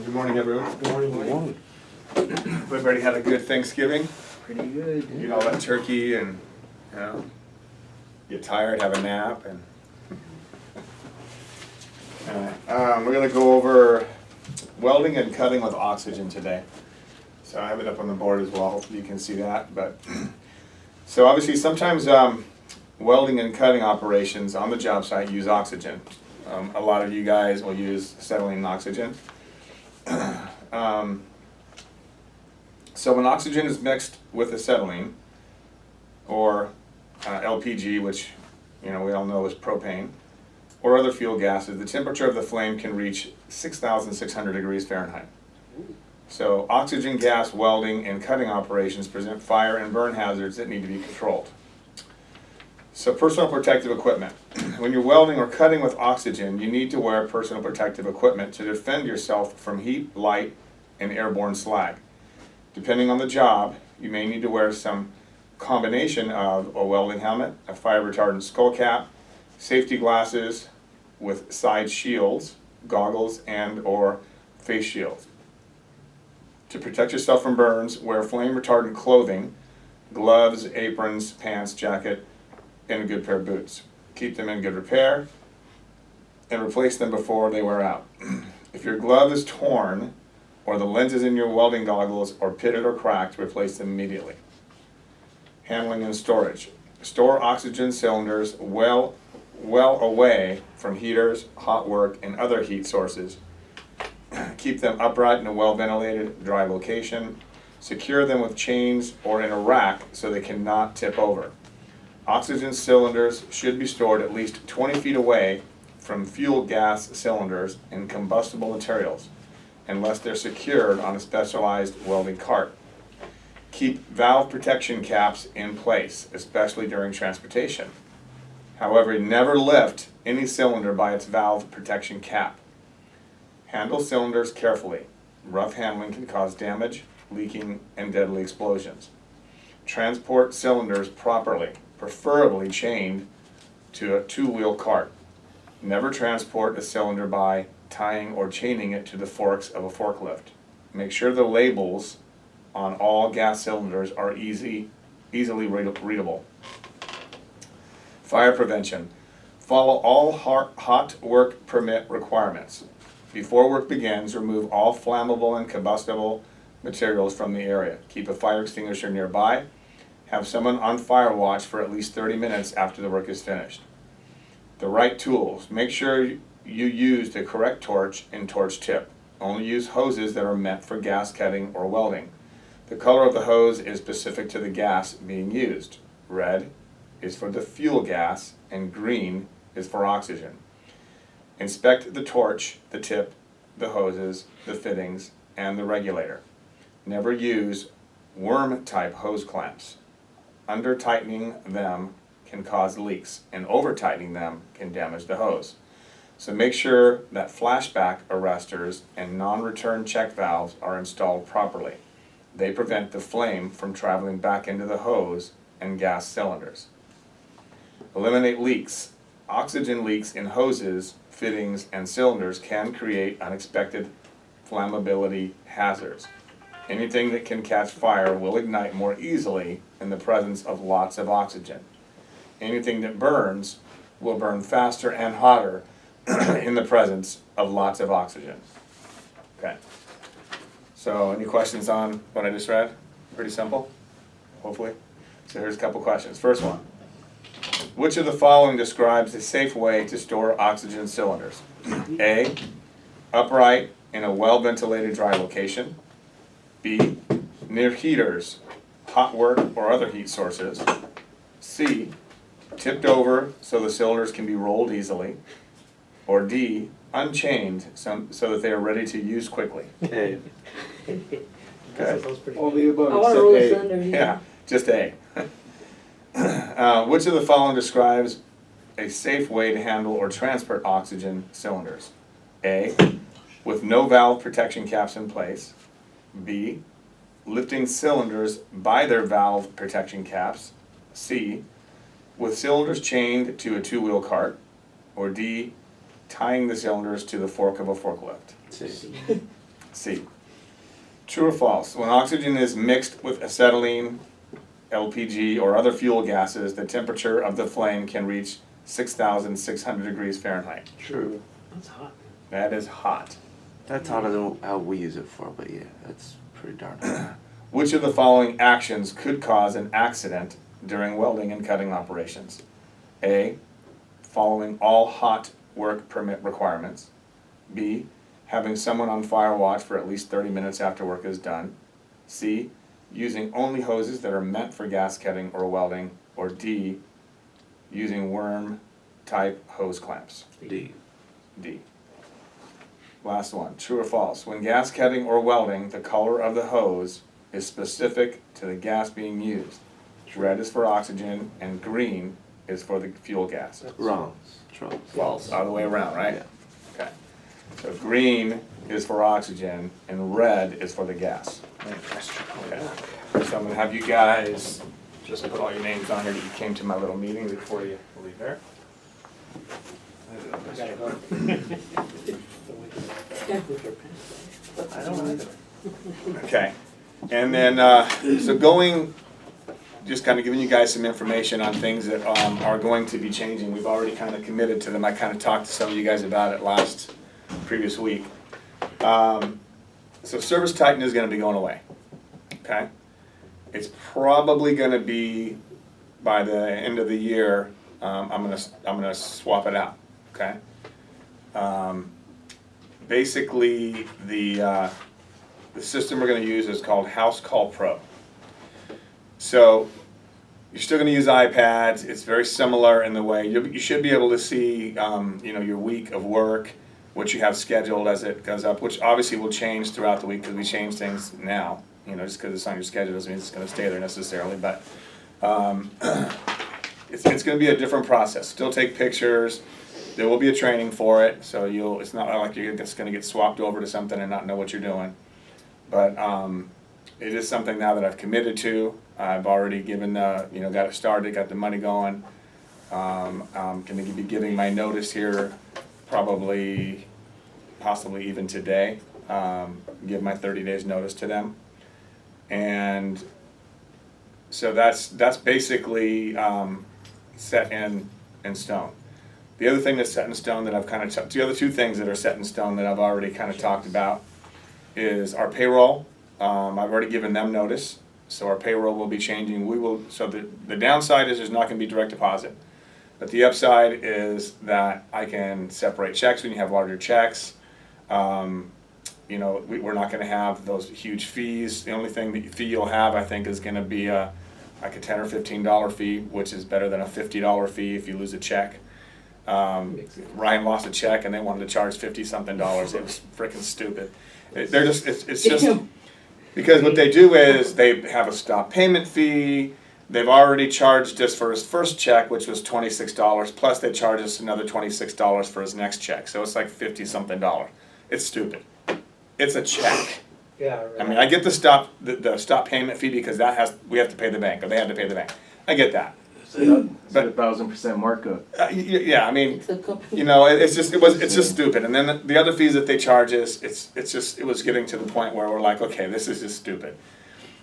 Good morning, everyone. Good morning. Good morning. Everybody had a good Thanksgiving? Pretty good. Eat all that turkey and, you know, get tired, have a nap, and... we're going to go over welding and cutting with oxygen today. So I have it up on the board as well, hopefully you can see that. But so obviously sometimes welding and cutting operations on the job site use oxygen. A lot of you guys will use acetylene oxygen. So when oxygen is mixed with acetylene, or LPG, which we all know is propane, or other fuel gases, the temperature of the flame can reach 6,600 degrees Fahrenheit. So oxygen gas welding and cutting operations present fire and burn hazards that need to be controlled. So personal protective equipment. When you're welding or cutting with oxygen, you need to wear personal protective equipment to defend yourself from heat, light, and airborne slag. Depending on the job, you may need to wear some combination of a welding helmet, a fire retardant skull cap, safety glasses with side shields, goggles, and or face shields. To protect yourself from burns, wear flame retardant clothing, gloves, aprons, pants, jacket, and a good pair of boots. Keep them in good repair and replace them before they wear out. If your glove is torn or the lenses in your welding goggles are pitted or cracked, replace them immediately. Handling and storage. Store oxygen cylinders well away from heaters, hot work, and other heat sources. Keep them upright in a well-ventilated, dry location. Secure them with chains or in a rack so they cannot tip over. Oxygen cylinders should be stored at least 20 feet away from fuel gas cylinders and combustible materials, unless they're secured on a specialized welding cart. Keep valve protection caps in place, especially during transportation. However, never lift any cylinder by its valve protection cap. Handle cylinders carefully. Rough handling can cause damage, leaking, and deadly explosions. Transport cylinders properly, preferably chained to a two-wheel cart. Never transport a cylinder by tying or chaining it to the forks of a forklift. Make sure the labels on all gas cylinders are easily readable. Fire prevention. Follow all hot work permit requirements. Before work begins, remove all flammable and combustible materials from the area. Keep a fire extinguisher nearby. Have someone on fire watch for at least 30 minutes after the work is finished. The right tools. Make sure you use the correct torch and torch tip. Only use hoses that are meant for gas cutting or welding. The color of the hose is specific to the gas being used. Red is for the fuel gas and green is for oxygen. Inspect the torch, the tip, the hoses, the fittings, and the regulator. Never use worm-type hose clamps. Under-tightening them can cause leaks, and over-tightening them can damage the hose. So make sure that flashback arresters and non-return check valves are installed properly. They prevent the flame from traveling back into the hose and gas cylinders. Eliminate leaks. Oxygen leaks in hoses, fittings, and cylinders can create unexpected flammability hazards. Anything that can catch fire will ignite more easily in the presence of lots of oxygen. Anything that burns will burn faster and hotter in the presence of lots of oxygen. Okay. So any questions on what I just read? Pretty simple, hopefully. So here's a couple questions. First one. Which of the following describes a safe way to store oxygen cylinders? A, upright in a well-ventilated dry location. B, near heaters, hot work, or other heat sources. C, tipped over so the cylinders can be rolled easily. Or D, unchained so that they are ready to use quickly. Okay. All the above. I want to roll the cylinder. Yeah, just A. Which of the following describes a safe way to handle or transport oxygen cylinders? A, with no valve protection caps in place. B, lifting cylinders by their valve protection caps. C, with cylinders chained to a two-wheel cart. Or D, tying the cylinders to the fork of a forklift. C. C. True or false? When oxygen is mixed with acetylene, LPG, or other fuel gases, the temperature of the flame can reach 6,600 degrees Fahrenheit. True. That's hot. That is hot. That's hotter than how we use it for, but yeah, that's pretty darn hot. Which of the following actions could cause an accident during welding and cutting operations? A. Following all hot work permit requirements. B. Having someone on fire watch for at least 30 minutes after work is done. C. Using only hoses that are meant for gas cutting or welding. Or D. Using worm-type hose clamps. D. D. Last one. True or false? When gas cutting or welding, the color of the hose is specific to the gas being used. Red is for oxygen and green is for the fuel gas. Wrong. True. False. Other way around, right? Yeah. Okay. So green is for oxygen and red is for the gas. Okay. So I'm gonna have you guys just put all your names on here that you came to my little meeting before you leave there. I gotta go. I don't either. Okay. And then, so just kind of giving you guys some information on things that are going to be changing. We've already kind of committed to them. I kind of talked to some of you guys about it previous week. So Service Titan is going to be going away. Okay? It's probably going to be by the end of the year. I'm gonna swap it out. Okay? Basically, the system we're going to use is called Housecall Pro. So you're still going to use iPads. It's very similar in the way you should be able to see, your week of work, what you have scheduled as it goes up, which obviously will change throughout the week because we change things now. Just because it's on your schedule doesn't mean it's going to stay there necessarily. But it's going to be a different process. Still take pictures. There will be a training for it, so it's not like you're just going to get swapped over to something and not know what you're doing. But it is something now that I've committed to. I've already given got it started, got the money going. I'm going to be giving my notice here possibly even today. Give my 30 days notice to them. And so that's basically set in stone. The other thing that's set in stone that I've the other two things that are set in stone that I've already kind of talked about is our payroll. I've already given them notice, so our payroll will be changing. So the downside is there's not going to be direct deposit, but the upside is that I can separate checks when you have larger checks. We're not going to have those huge fees. The only fee you'll have, I think, is going to be like a $10 or $15 fee, which is better than a $50 fee if you lose a check. Ryan lost a check and they wanted to charge $50-something. It was freaking stupid. It's just because what they do is they have a stop payment fee. They've already charged us for his first check, which was $26, plus they charge us another $26 for his next check. So it's like $50-something. It's stupid. It's a check. Yeah, right. I mean, I get the stop payment fee because we have to pay the bank, or they have to pay the bank. I get that. But 1,000% markup. Yeah, I mean, it's just stupid. And then the other fees that they charge is it was getting to the point where we're like, okay, this is just stupid.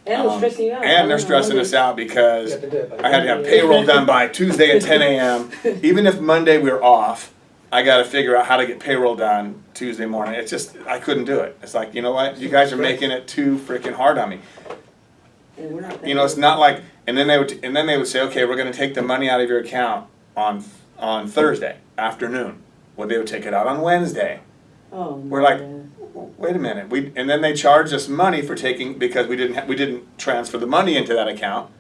And they're stressing you out. And they're stressing us out because You have to do it by I had to have payroll done by Tuesday at 10 a.m. Even if Monday we're off, I got to figure out how to get payroll done Tuesday morning. It's just, I couldn't do it. It's like, you know what? You guys are making it too freaking hard on me. And we're not It's not like, and then they would say, okay, we're going to take the money out of your account on Thursday afternoon. Well, they would take it out on Wednesday. Oh, We're like, yeah. wait a minute. And then they charge us money for because we didn't transfer the money into that account.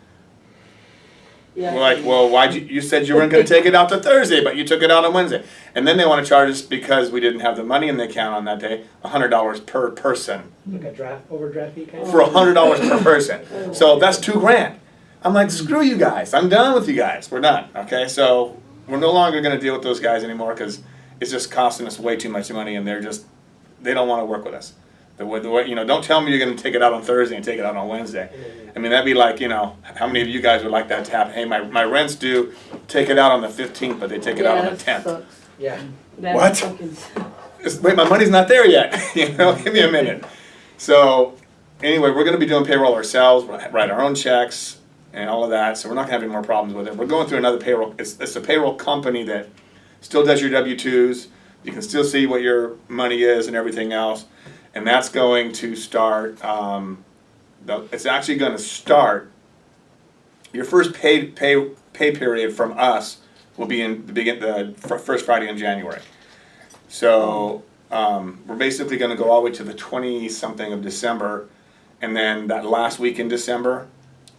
Yeah. We're like, well, you said you weren't going to take it out to Thursday, but you took it out on Wednesday. And then they want to charge us because we didn't have the money in the account on that day, $100 per person. Like a overdraft fee kind of? For $100 per person. So that's $2,000. I'm like, screw you guys. I'm done with you guys. We're done. Okay, so we're no longer going to deal with those guys anymore because it's just costing us way too much money, and they don't want to work with us. The way, don't tell me you're going to take it out on Thursday and take it out on Wednesday. I mean, that'd be like, how many of you guys would like that to happen? Hey, my rent's due. Take it out on the 15th, but they take it out on the 10th. Sucks. Yeah. That What? fucking sucks. Wait, my money's not there yet. Give me a minute. So, anyway, we're gonna be doing payroll ourselves, we'll write our own checks and all of that, so we're not gonna have any more problems with it. We're going through another payroll, it's a payroll company that still does your W-2s, you can still see what your money is and everything else, and that's going to start, it's actually gonna start, your first pay period from us will be in the first Friday in January. So, we're basically gonna go all the way to the 20-something of December, and then that last week in December,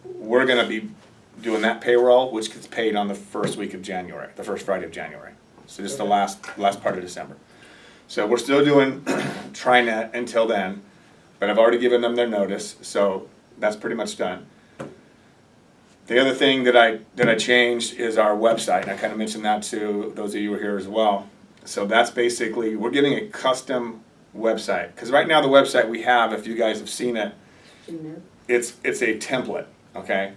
we're gonna be doing that payroll, which gets paid on the first week of January, the first Friday of January. So just the last part of December. So we're still doing TriNet until then, but I've already given them their notice, so that's pretty much done. The other thing that I changed is our website, and I kind of mentioned that to those of you who are here as well. So that's basically, we're getting a custom website, because right now the website we have, if you guys have seen it, it's a template, okay?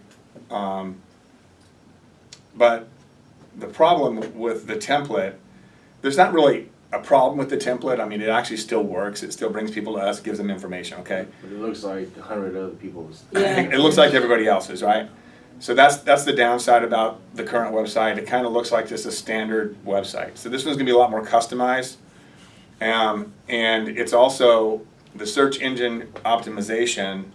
But the problem with the template, there's not really a problem with the template. I mean, it actually still works. It still brings people to us, gives them information, okay? But it looks like 100 other people's. Yeah. It looks like everybody else's, right? So that's the downside about the current website. It kind of looks like just a standard website. So this one's gonna be a lot more customized. And it's also, the search engine optimization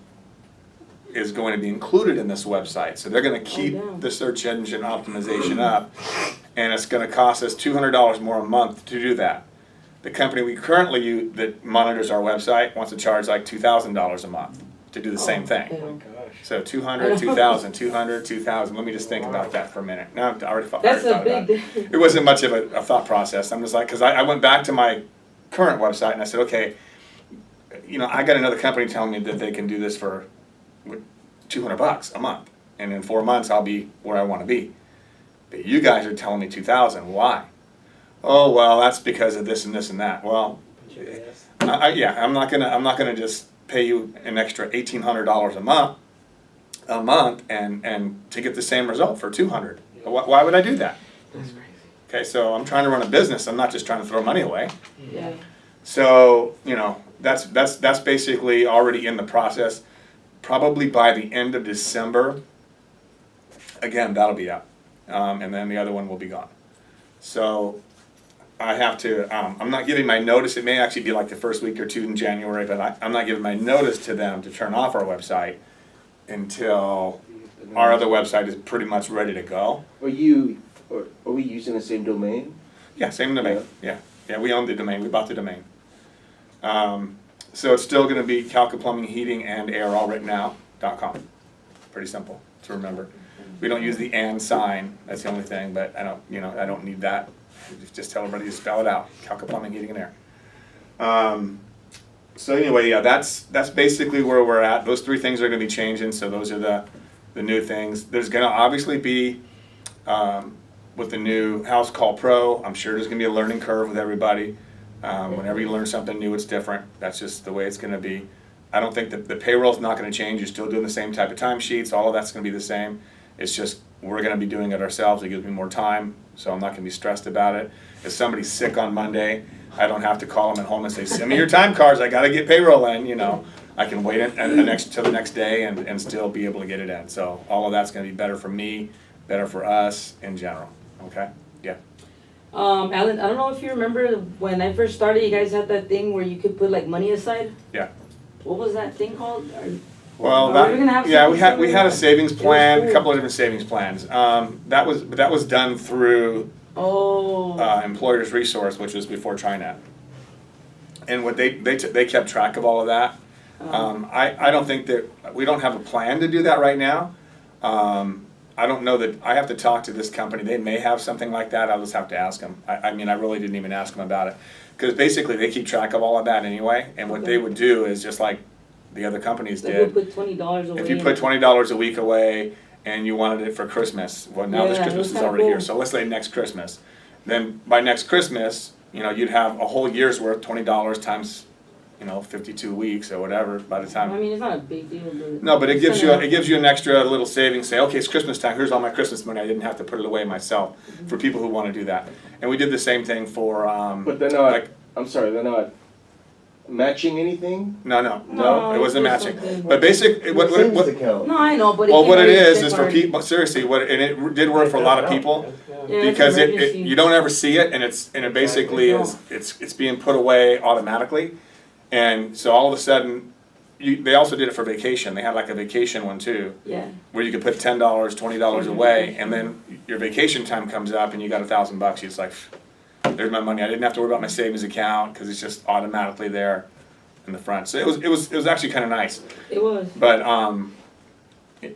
is going to be included in this website. So they're gonna keep damn. the search engine optimization up, and it's gonna cost us $200 more a month to do that. The company we currently use that monitors our website wants to charge like $2,000 a month to do the same thing. Oh my gosh. So 200, 2,000, 200, 2,000. Let me just think about that for a minute. Now I already thought That's a about big it. It wasn't much of a thought process. I'm just like, because I went back to my current website and I said, okay, you know, I got another company telling me that they can do this for $200 a month, and in 4 months I'll be where I want to be. But you guys are telling me 2,000. Why? Oh well, that's because of this and this and that. Well, Yes. yeah, I'm not gonna just pay you an extra $1,800 a month and to get the same result for 200. Why would I do that? That's crazy. Okay, so I'm trying to run a business. I'm not just trying to throw money away. Yeah. So you know, that's basically already in the process. Probably by the end of December, again, that'll be out, and then the other one will be gone. So I have to, I'm not giving my notice. It may actually be like the first week or two in January, but I'm not giving my notice to them to turn off our website until our other website is pretty much ready to go. Are we using the same domain? Yeah, same domain. Yeah, we own the domain. We bought the domain. So it's still going to be Kalka Plumbing, Heating, and Air all written out.com. Pretty simple to remember. We don't use the and sign. That's the only thing. But I don't need that. Just tell everybody to spell it out. Kalka Plumbing, Heating, and Air. So anyway, yeah, that's basically where we're at. Those three things are going to be changing. So those are the new things. There's going to obviously be with the new Housecall Pro. I'm sure there's going to be a learning curve with everybody. Whenever you learn something new, it's different. That's just the way it's going to be. I don't think that the payroll's not going to change. You're still doing the same type of timesheets. All of that's going to be the same. It's just we're going to be doing it ourselves. It gives me more time, so I'm not going to be stressed about it. If somebody's sick on Monday, I don't have to call them at home and say, "Send me your time cards. I got to get payroll in." You know, I can wait till the next day and still be able to get it in. So all of that's going to be better for me, better for us in general. Okay. Yeah. Alan, I don't know if you remember when I first started, you guys had that thing where you could put like money aside? Yeah. What was that thing called? Well, Are we gonna have yeah, something we had a savings plan, cool. a couple of different savings plans. That was done through Oh. Employers Resource, which was before TriNet. And what they kept track of all of that. I don't think that we don't have a plan to do that right now. I don't know that I have to talk to this company. They may have something like that. I'll just have to ask them. I mean, I really didn't even ask them about it because basically they keep track of all of that anyway. And what they would do is just like the other companies They did. would put $20 away. If you put $20 a week away and you wanted it for Christmas, well now this Yeah, Christmas is that's already cool. here. So let's say next Christmas. Then by next Christmas, you know, you'd have a whole year's worth, $20 times, 52 weeks or whatever by the time. I mean, it's not a big deal, but. No, but it gives you kinda- an extra little savings. Say, okay, it's Christmas time. Here's all my Christmas money. I didn't have to put it away myself. For people who want to do that, and we did the same thing for. But they're not. Like, I'm sorry, they're not matching anything? No, it wasn't it's matching. something- But basic, what, Savings what, account. No, I know, but well, it what it can already is check for already. people, seriously, what, and it did work for a lot of people. Yeah, it's Because it, emergency. you don't ever see it, and it basically is, it's being put away automatically. And so all of a sudden, they also did it for vacation, they had like a vacation one too, Yeah, where you could put $10, $20 away, and then your vacation time comes up and you got $1,000, you're just like, there's my money, I didn't have to worry about my savings account, cause it's just automatically there in the front, so it was actually kinda nice. it was. But,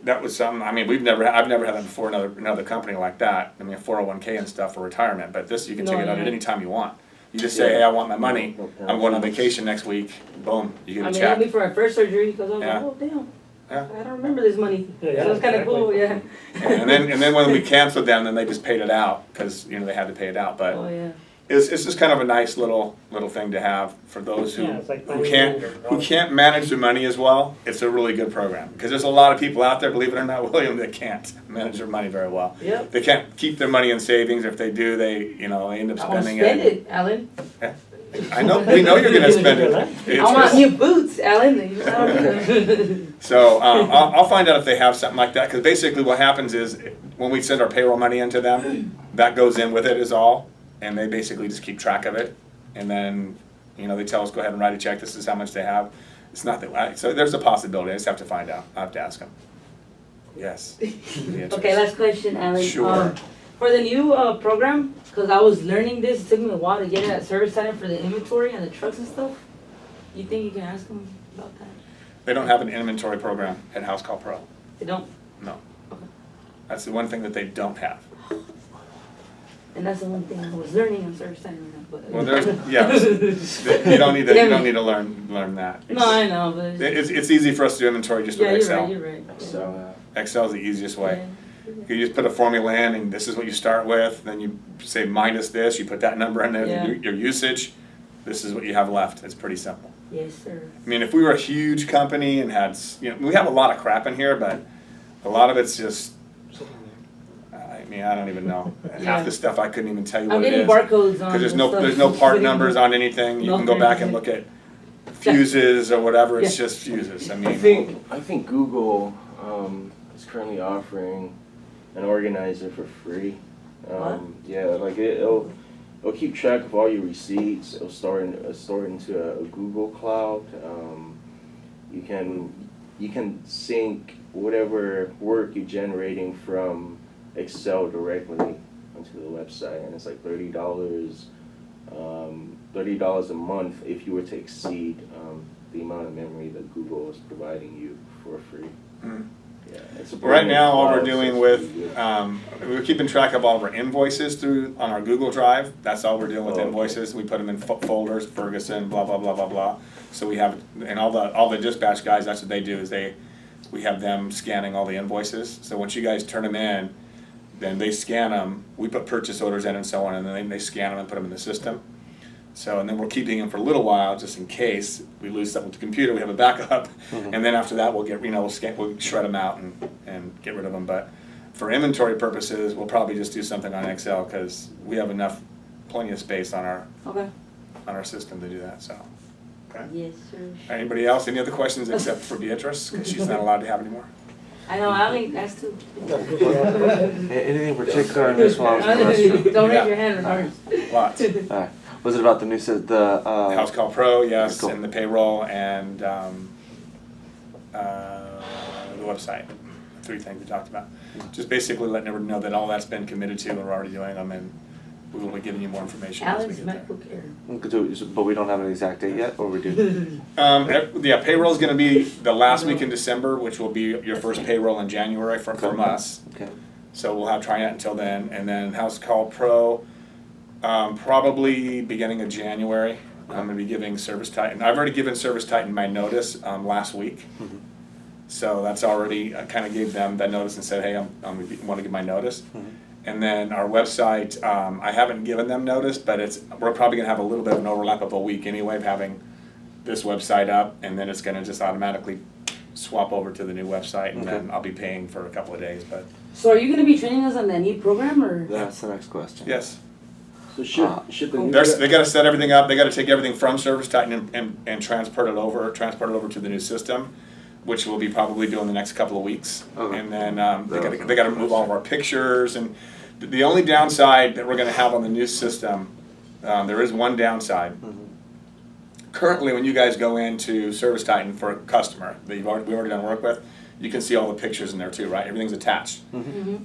that was something, I mean, I've never had that before, another company like that, I mean, a 401k and stuff for retirement, but this, you can take it out at any time you want. You just say, hey, I want my money, I'm going on vacation next week, boom, you get I a mean, check. helped me for my first surgery, because I was Yeah. like, oh, damn. Yeah. I don't remember this money. Yeah, So it's kinda exactly. cool, yeah. And then when we canceled them, then they just paid it out, cause, they had to pay it out, but Oh, yeah. it's just kind of a nice little thing to have for those Yeah, it's like who can't manage their money as well. It's a really good program, because there's a lot of people out there, believe it or not, William, that can't manage their money very well. Yep. They can't keep their money in savings, or if they do, they end up I want to spending spend it, Alan. I know, we know you're gonna spend it. It's I want just- new boots, Alan. I don't need them. So, I'll find out if they have something like that, because basically what happens is, when we send our payroll money into them, that goes in with it is all, and they basically just keep track of it, and then, they tell us, go ahead and write a check, this is how much they have. It's not that, so there's a possibility, I just have to find out, I have to ask them. Yes. Okay, last question, Alan. Sure. For the new program, because I was learning this, it took me a while to get it at service center for the inventory and the trucks and stuff. You think you can ask them about that? They don't have an inventory program at Housecall Pro, They don't, no. Okay. That's the one thing that they don't have. and that's the one thing I was learning on service center. But Well, you don't need to learn that. No, I know, but It's easy for us to do inventory just with yeah, Excel. you're right. So, Excel's the easiest way. Yeah. You just put a formula in, and this is what you start with, then you say minus this, you put that number in there, Yeah. your usage, this is what you have left, it's pretty simple. Yes, sir. I mean, if we were a huge company and had, we have a lot of crap in here, but a lot of it's just, I mean, I don't even know. Yeah. Half the stuff I couldn't even tell you I'm what it getting is. barcodes on. Because there's and no, stuff. there's no part numbers on anything, you can go back and look at fuses or whatever, it's Yeah. just fuses, I I mean. think Google is currently offering an organizer for free. Yeah, like it'll keep track of all your receipts. It'll store into a Google Cloud. You can sync whatever work you're generating from Excel directly onto the website, and it's like $30 a month if you were to exceed the amount of memory that Google is providing you for free. Mm. Yeah, it's a Right now, all we're cloud, so doing it's with, pretty good. we're keeping track of all of our invoices on our Google Drive. That's all we're doing with Oh, okay. invoices. We put them in folders, Ferguson, blah, blah, blah, blah, blah. So we have, and all the dispatch guys, that's what they do, is we have them scanning all the invoices. So once you guys turn them in, then they scan them, we put purchase orders in and so on, and then they scan them and put them in the system. So, and then we're keeping them for a little while, just in case we lose something with the computer, we have a backup. And then after that, we'll we'll shred them out and get rid of them. But for inventory purposes, we'll probably just do something on Excel, because we have plenty of space on our system to do that, so. Okay. Yes, sir. Anybody else, any other questions except for Beatrice, because she's not allowed to have any more? I know, Alan asked too. Anything particular on this one? Don't raise your hand, Renard. Lots. Alright, was it about the new, Housecall Pro, yes, Cool. and the payroll, and the website. 3 things we talked about. Just basically letting everyone know that all that's been committed to, and we're already doing them, and we will be giving you more information as we Alan's get there. MacBook Air. but we don't have an exact date yet, or we do? Yeah, payroll's gonna be the last week in December, which will be your first payroll in January from us. Okay. So we'll have trying it until then, and then Housecall Pro, probably beginning of January. I'm gonna be giving Service Titan, I've already given Service Titan my notice, last week. Mhm. So that's already, I kinda gave them that notice and said, hey, I'm wanna give my notice. Mhm. And then our website, I haven't given them notice, but we're probably gonna have a little bit of an overlap of a week anyway of having this website up, and then it's gonna just automatically swap over to the new website, and then Okay. I'll be paying for a couple of days, but So are you gonna be training us on that new program, or? That's the next question. yes. So should the new They gotta set everything up, they gotta take everything from ServiceTitan and transport it over to the new system, which we'll be probably doing the next couple of weeks. Okay. And then, they gotta move all of our pictures, and the only downside that we're gonna have on the new system, there is one downside. Currently, when you guys go into ServiceTitan for a customer that we've already done work with, you can see all the pictures in there too, right? Everything's attached.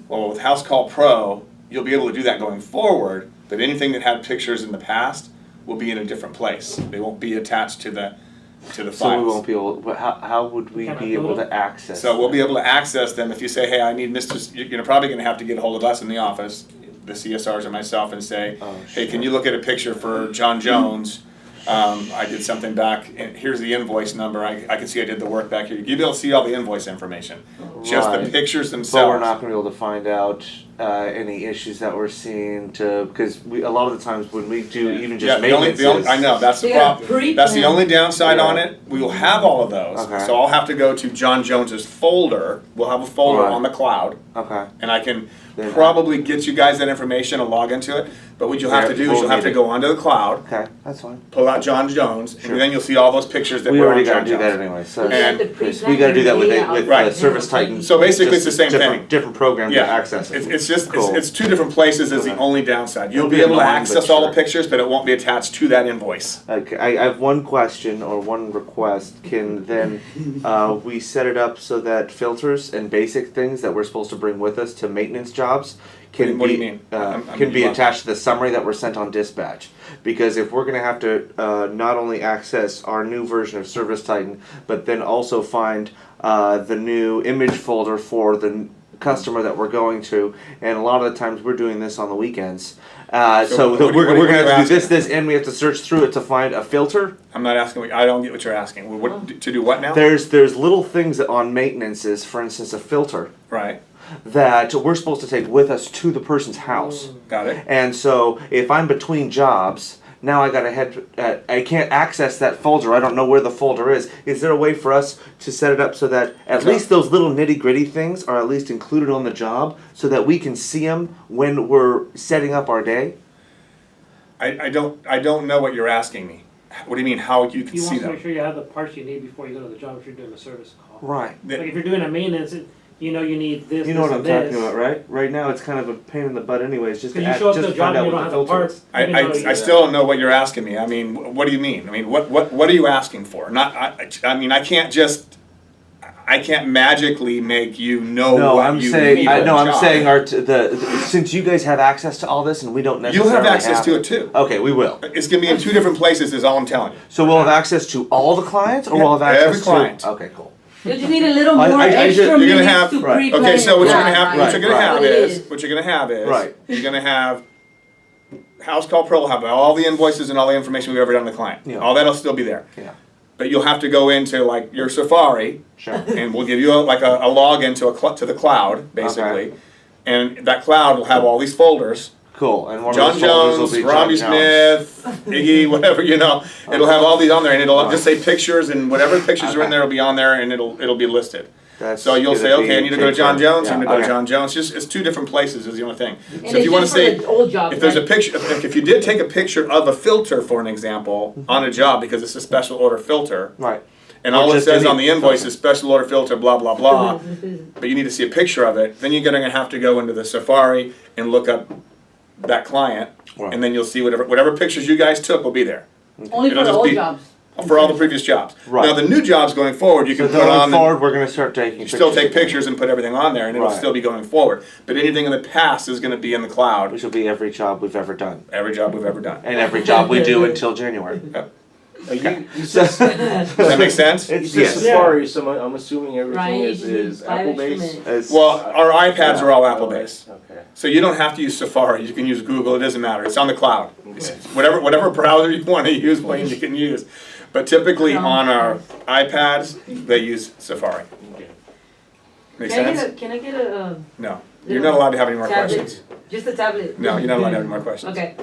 Well, with Housecall Pro, you'll be able to do that going forward, but anything that had pictures in the past will be in a different place. They won't be attached to the files. So we won't be able, how would we be able to access? So we'll be able to access them if you say, hey, I need Mr. You're probably gonna have to get a hold of us in the office, the CSRs or myself, and say, Oh, hey, can sure. you look at a picture for John Jones? I did something back, and here's the invoice number, I can see I did the work back here. You'll be able to see all the invoice information, just the Right. pictures themselves. But we're not gonna be able to find out any issues that we're seeing because a lot of the times when we do even just the only, maintenance. I know, that's the They gotta problem. pre-plan. That's the only downside Yeah. on it. We will have all of those. Okay. So I'll have to go to John Jones's folder. We'll have a folder Right. on the cloud, Okay. and I can Then- probably get you guys that information and log into it. But what you'll have to do is We'll you'll have need to it. go onto the cloud, Okay, that's fine. pull out John Jones, Sure. and then you'll see all those pictures that We were already on gotta John do that Jones. anyway, so. You have to And- pre-plan We gotta do that with your data Right. the Service-Titan. So basically, it's the same different- thing. Different program to Yeah, access it. it's just, Cool. it's two different places is the Okay. only downside. You'll It'll be be able to annoying, access but all the sure. pictures, but it won't be attached to that invoice. Okay, I have one question or one request. Can then we set it up so that filters and basic things that we're supposed to bring with us to maintenance jobs can What do you be mean? I'm can be lost. attached to the summary that we're sent on dispatch? Because if we're going to have to not only access our new version of ServiceTitan, but then also find the new image folder for the customer that we're going to, and a lot of the times we're doing this on the weekends. So what are you- we're what are going to you have to do asking? this, and we have to search through it to find a filter. I'm not asking, I don't get what you're asking. What, to do what now? There's little things on maintenances, for instance, a filter Right, that we're supposed to take with us to the person's house. got it. And so if I'm between jobs, now I gotta head. I can't access that folder. I don't know where the folder is. Is there a way for us to set it up so that at Okay. least those little nitty gritty things are at least included on the job, so that we can see them when we're setting up our day? I don't know what you're asking me. What do you mean, how you can You see want to make them? sure you have the parts you need before you go to the job if you're doing a service call. Right. Like if you're doing a maintenance, you know you need this, You know this, what I'm and this. talking about, right? Right now, it's kind of a pain in the butt, anyways. Just to Because you show up to just the job find and out you don't what have the the filter parts. is. even though I you- still don't know what you're asking me. I mean, what do you mean? I mean, what are you asking for? Not, I mean, I can't magically make you know No, what I'm you saying. need I for know. a I'm job. saying since you guys have access to all this and we don't necessarily You'll have access to it too. Okay, we will. It's gonna be in two different places is all I'm telling you. So we'll have access to all the clients, or we'll have access Every client. to okay, cool. You just need a little I- more I extra just- you're gonna minutes have- to right. pre-plan. Okay, so what it. you're gonna have, right, what you're gonna right. have What it is, is. what you're gonna have is, Right. you're gonna have Housecall Pro will have all the invoices and all the information we've ever done to the client. Yeah. All that'll still be there. Yeah, But you'll have to go into like your Safari, sure. and we'll give you a login to the cloud, basically. And that cloud will have all these folders. Cool. And one John of those folders Jones, will be Robbie John Jones. Smith, Iggy, whatever, you know. It'll have all these on there, and it'll just say pictures, and whatever pictures are in Okay. there will be on there, and it'll be listed. That's So you'll gonna say, okay, I be need to go to John taken- Jones, I need to go to okay. John Jones. It's two different places is the only thing. And So if you want to just for say, the old jobs, if there's a right? picture, if you did take a picture of a filter, for an example, on a job, because it's a special order filter, Right. and Or all it just says any on the invoice filter. is special order filter, blah, blah, blah, but you need to see a picture of it, then you're gonna have to go into the Safari and look up that client, Right. and then you'll see whatever pictures you guys took will be there, Only for it'll the just old be- jobs. for all the previous jobs. Right. Now, the new jobs going forward, you So can put going on, forward, we're gonna start taking. you still take pictures and put everything on there, and it'll Right. still be going forward. But anything in the past is gonna be in the cloud, Which will be every job we've ever done, every job we've ever done. and every job we do until January. You said, Does that make sense? you It's said yes. Safari, so I'm assuming everything Right, is 5 Apple extra based. minutes. It's- Well, our iPads are all Apple-based. Okay. So you don't have to use Safari, you can use Google, it doesn't matter, it's on the cloud. Okay. Whatever browser you wanna use, Wayne, you can use. But typically on our iPads, they use Safari. Okay. Make Can I sense? get a No, you're not allowed to have any more tablet? questions. Just a tablet. No, you're not allowed to have any more questions. Okay.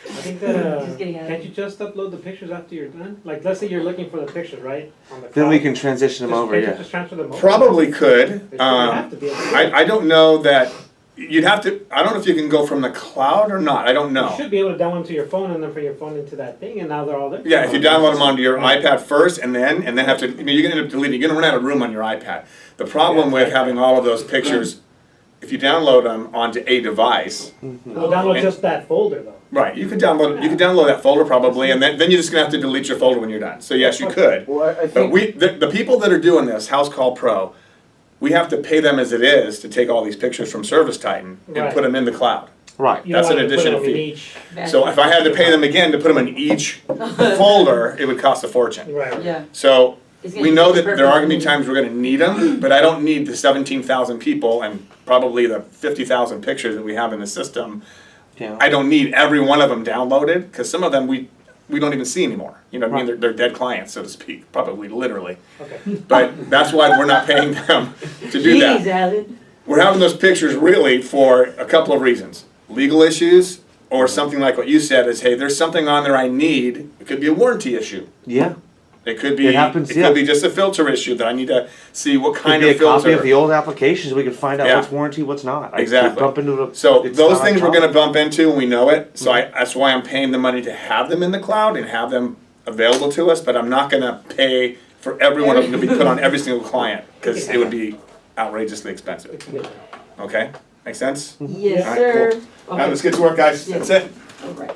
I think that, Just kidding, can't you just upload the pictures after you're done? Like, let's say you're looking for the pictures, right? On the Then we cloud. can transition them Just over. picture- Yeah. Just transfer them over. Probably could. They shouldn't have to be able to do it. I don't know that you'd have to, I don't know if you can go from the cloud or not, I don't know. You should be able to download to your phone and then from your phone into that thing, and now they're all there. Yeah, if you download them onto your iPad first and then have to, I mean, you're gonna end up deleting, you're gonna run out of room on your iPad. The problem with having all of those pictures, if you download them onto a device, We'll download just that folder though. right, you could download that folder probably, and then you're just gonna have to delete your folder when you're done. So yes, you could. Well, I But think, the people that are doing this, Housecall Pro, we have to pay them as it is to take all these pictures from Service Titan and Right. put them in the cloud. Right. You don't That's an want to put additional them in fee. each- So if I had to pay them again to put them in each folder, it would cost a fortune. Right. Yeah. So It's gonna we be know that perfect there are gonna be for me. times we're gonna need them, but I don't need the 17,000 people and probably the 50,000 pictures that we have in the system. Yeah. I don't need every one of them downloaded, because some of them we don't even see anymore. You know what I mean? They're dead clients, so to speak, probably literally. Okay. But that's why we're not paying them to do that. Jeez, Alan. We're having those pictures really for a couple of reasons. Legal issues, or something like what you said is, hey, there's something on there I need. It could be a warranty issue. Yeah. It could be, It happens, it yeah. could be just a filter issue that I need to see what Could kind be of a copy of the filter. old applications. We can find out Yeah. what's warranty, what's not. I Exactly. bump into the, So it's those not things we're common. gonna bump into and we know it. So that's why I'm paying the money to have them in the cloud and have them available to us, but I'm not gonna pay for every one of them to be put on every single client, because it would be outrageously expensive. It's good. Okay? Make sense? Yes, Alright, sir. cool. All right, let's get to work, guys. Yeah. That's it. Alright.